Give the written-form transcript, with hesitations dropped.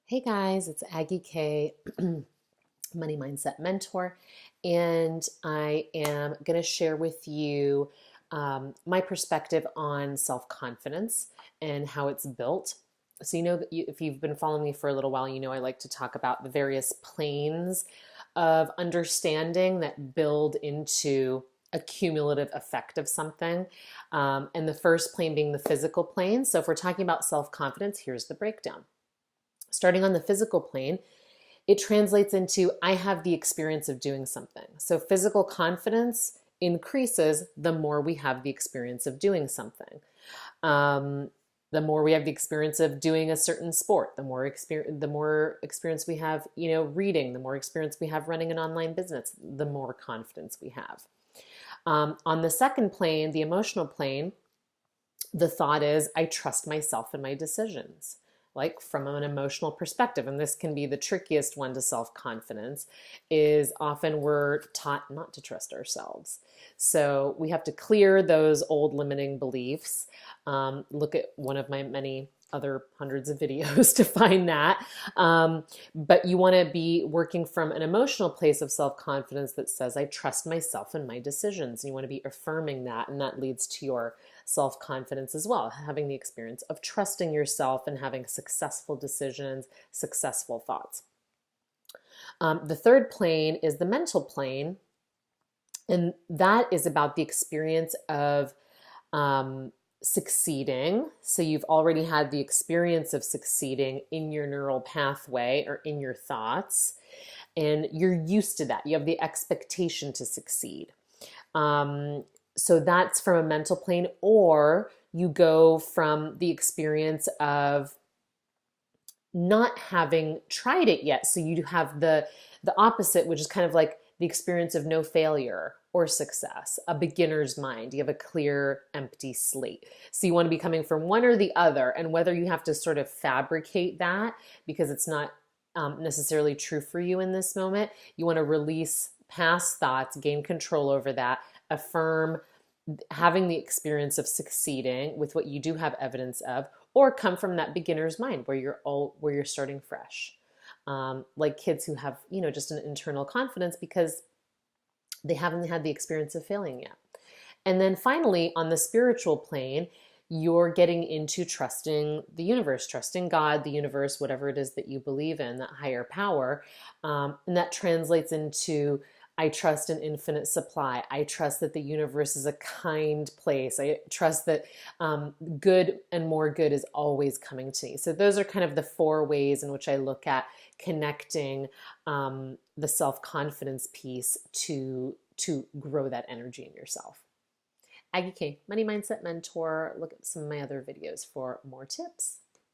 Hey guys, it's Aggie K, Money Mindset Mentor, and I am going to share with you my perspective on self-confidence and how it's built. So, you know, that if you've been following me for a little while, you know I like to talk about the various planes of understanding that build into a cumulative effect of something. And the first plane being the physical plane. So, if we're talking about self-confidence, here's the breakdown. Starting on the physical plane, it translates into I have the experience of doing something. So physical confidence increases the more we have the experience of doing something. The more we have the experience of doing a certain sport, the more experience we have, reading, the more experience we have running an online business, the more confidence we have. On the second plane, the emotional plane, the thought is I trust myself and my decisions, like from an emotional perspective. And this can be the trickiest one to self-confidence, is often we're taught not to trust ourselves. So we have to clear those old limiting beliefs. Look at one of my many other hundreds of videos to find that. But you want to be working from an emotional place of self-confidence that says, I trust myself and my decisions. And you want to be affirming that. And that leads to your self-confidence as well, having the experience of trusting yourself and having successful decisions, successful thoughts. The third plane is the mental plane. And that is about the experience of succeeding. So you've already had the experience of succeeding in your neural pathway or in your thoughts, and you're used to that. You have the expectation to succeed. So that's from a mental plane, or you go from the experience of not having tried it yet. So you have the opposite, which is kind of like the experience of no failure or success, a beginner's mind. You have a clear, empty slate. So you want to be coming from one or the other, and whether you have to sort of fabricate that because it's not necessarily true for you in this moment, you want to release past thoughts, gain control over that, affirm having the experience of succeeding with what you do have evidence of, or come from that beginner's mind where you're starting fresh. Like kids who have, just an internal confidence because they haven't had the experience of failing yet. And then finally, on the spiritual plane, you're getting into trusting the universe, trusting God, the universe, whatever it is that you believe in, that higher power. And that translates into I trust an infinite supply. I trust that the universe is a kind place. I trust that good and more good is always coming to me. So those are kind of the four ways in which I look at connecting the self-confidence piece to grow that energy in yourself. Aggie K, Money Mindset Mentor. Look at some of my other videos for more tips.